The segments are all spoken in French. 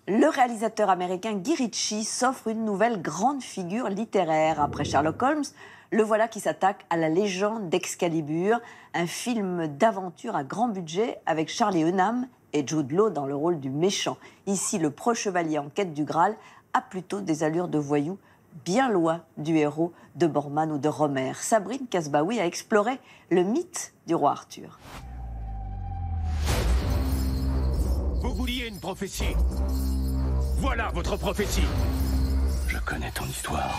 Le réalisateur américain Guy Ritchie s'offre une nouvelle grande figure littéraire. Après Sherlock Holmes, le voilà qui s'attaque à la légende d'Excalibur, un film d'aventure à grand budget avec Charlie Hunnam et Jude Law dans le rôle du méchant. Ici, le pro-chevalier en quête du Graal a plutôt des allures de voyou, bien loin du héros de Borman ou de Romer. Sabrine Kasbaoui a exploré le mythe du roi Arthur. Vous vouliez une prophétie. Voilà votre prophétie. Je connais ton histoire.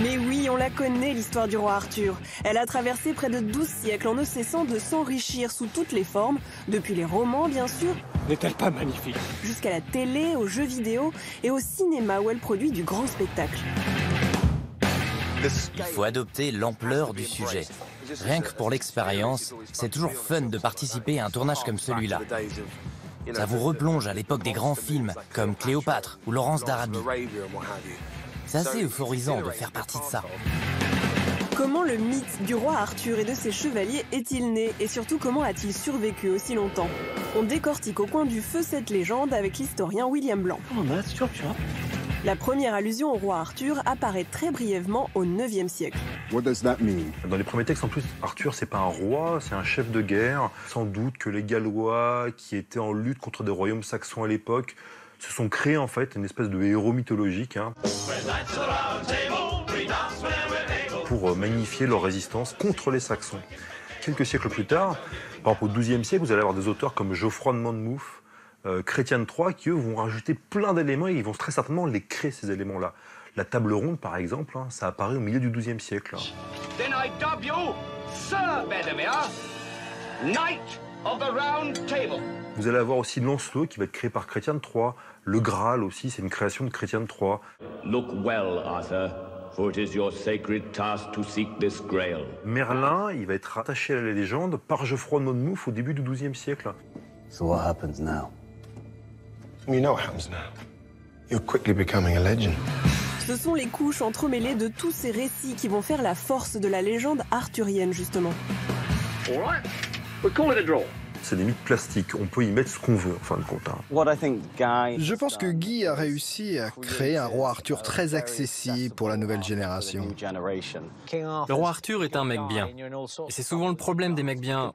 Mais oui, on la connaît, l'histoire du roi Arthur. Elle a traversé près de 12 siècles en ne cessant de s'enrichir sous toutes les formes, depuis les romans bien sûr, N'est-elle pas magnifique? jusqu'à la télé, aux jeux vidéo et au cinéma où elle produit du grand spectacle. Il faut adopter l'ampleur du sujet. Rien que pour l'expérience, c'est toujours fun de participer à un tournage comme celui-là. Ça vous replonge à l'époque des grands films, comme Cléopâtre ou Laurence d'Arabie. C'est assez euphorisant de faire partie de ça. Comment le mythe du roi Arthur et de ses chevaliers est-il né et surtout comment a-t-il survécu aussi longtemps? On décortique au coin du feu cette légende avec l'historien William Blanc. La première allusion au roi Arthur apparaît très brièvement au IXe siècle. Dans les premiers textes, en plus, Arthur, c'est pas un roi, c'est un chef de guerre. Sans doute que les Gallois, qui étaient en lutte contre des royaumes saxons à l'époque, se sont créés en fait une espèce de héros mythologique pour magnifier leur résistance contre les Saxons. Quelques siècles plus tard, par exemple au XIIe siècle, vous allez avoir des auteurs comme Geoffroy de Monmouth, Chrétien de Troyes, qui eux vont rajouter plein d'éléments et ils vont très certainement les créer ces éléments-là. La table ronde, par exemple, ça apparaît au milieu du XIIe siècle. Then I dub you Sir Bedivere, Knight of the Round Table. Vous allez avoir aussi Lancelot qui va être créé par Chrétien de Troyes. Le Graal aussi, c'est une création de Chrétien de Troyes. Look well, Arthur, for it is your sacred task to seek this grail. Merlin, il va être rattaché à la légende par Geoffroy de Monmouth au début du XIIe siècle. So what happens now? You know what happens now. You're quickly becoming a legend. Ce sont les couches entremêlées de tous ces récits qui vont faire la force de la légende arthurienne justement. All right, we call it a draw. C'est des mythes plastiques, on peut y mettre ce qu'on veut en fin de compte. Je pense que Guy a réussi à créer un roi Arthur très accessible pour la nouvelle génération. Le roi Arthur est un mec bien. Et c'est souvent le problème des mecs bien.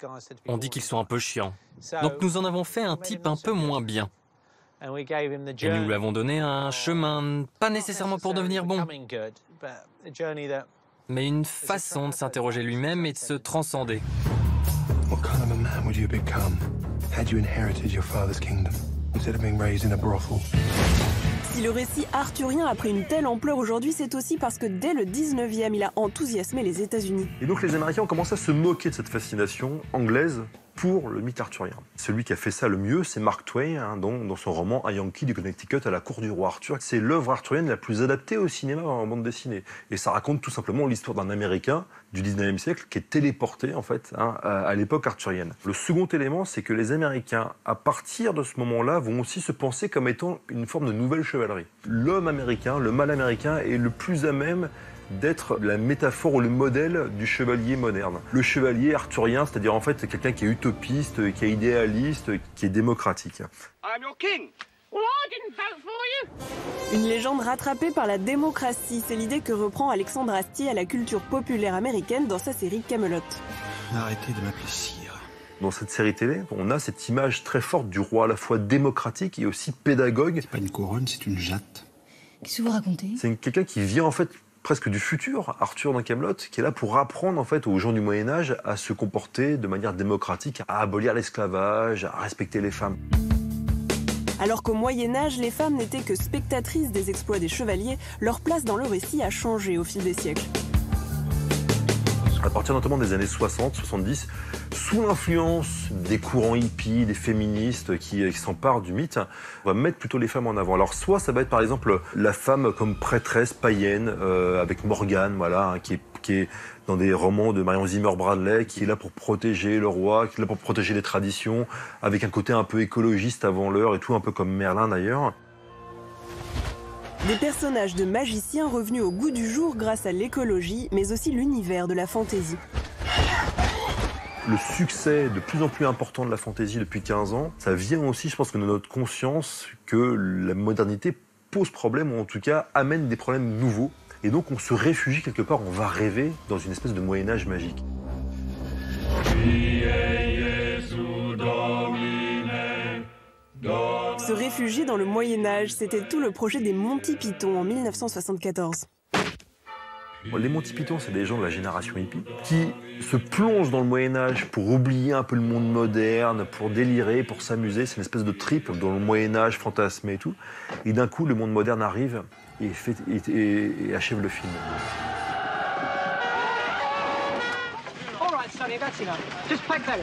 On dit qu'ils sont un peu chiants. Donc nous en avons fait un type un peu moins bien. Et nous lui avons donné un chemin, pas nécessairement pour devenir bon, mais une façon de s'interroger lui-même et de se transcender. What kind of a man would you become had you inherited your father's kingdom instead of being raised in a brothel? Si le récit arthurien a pris une telle ampleur aujourd'hui, c'est aussi parce que dès le 19e, il a enthousiasmé les États-Unis. Et donc les Américains ont commencé à se moquer de cette fascination anglaise pour le mythe arthurien. Celui qui a fait ça le mieux, c'est Mark Twain, dans son roman Un Yankee du Connecticut à la cour du roi Arthur. C'est l'œuvre arthurienne la plus adaptée au cinéma en bande dessinée. Et ça raconte tout simplement l'histoire d'un Américain du 19e siècle qui est téléporté en fait à l'époque arthurienne. Le second élément, c'est que les Américains, à partir de ce moment-là, vont aussi se penser comme étant une forme de nouvelle chevalerie. L'homme américain, le mâle américain est le plus à même d'être la métaphore ou le modèle du chevalier moderne. Le chevalier arthurien, c'est-à-dire en fait quelqu'un qui est utopiste, qui est idéaliste, qui est démocratique. I'm your king. Well, I didn't vote for you. Une légende rattrapée par la démocratie, c'est l'idée que reprend Alexandre Astier à la culture populaire américaine dans sa série Camelot. Arrêtez de m'appeler sire. Dans cette série télé, on a cette image très forte du roi à la fois démocratique et aussi pédagogue. C'est pas une couronne, c'est une jatte. Qu'est-ce que vous racontez? C'est quelqu'un qui vient en fait presque du futur, Arthur dans Camelot, qui est là pour apprendre en fait aux gens du Moyen-Âge à se comporter de manière démocratique, à abolir l'esclavage, à respecter les femmes. Alors qu'au Moyen-Âge, les femmes n'étaient que spectatrices des exploits des chevaliers, leur place dans le récit a changé au fil des siècles. À partir notamment des années 60-70, sous l'influence des courants hippies, des féministes qui s'emparent du mythe, on va mettre plutôt les femmes en avant. Alors soit ça va être par exemple la femme comme prêtresse païenne, avec Morgane, voilà, qui est dans des romans de Marion Zimmer Bradley, qui est là pour protéger le roi, qui est là pour protéger les traditions, avec un côté un peu écologiste avant l'heure et tout, un peu comme Merlin d'ailleurs. Des personnages de magiciens revenus au goût du jour grâce à l'écologie, mais aussi l'univers de la fantaisie. Le succès de plus en plus important de la fantasy depuis 15 ans, ça vient aussi, je pense, de notre conscience que la modernité pose problème, ou en tout cas amène des problèmes nouveaux. Et donc on se réfugie quelque part, on va rêver dans une espèce de Moyen-Âge magique. Se réfugier dans le Moyen-Âge, c'était tout le projet des Monty Python en 1974. Les Monty Python, c'est des gens de la génération hippie qui se plongent dans le Moyen-Âge pour oublier un peu le monde moderne, pour délirer, pour s'amuser. C'est une espèce de trip dans le Moyen-Âge fantasmé et tout. Et d'un coup, le monde moderne arrive et achève le film. All right, Sonny, that's enough. Just play better.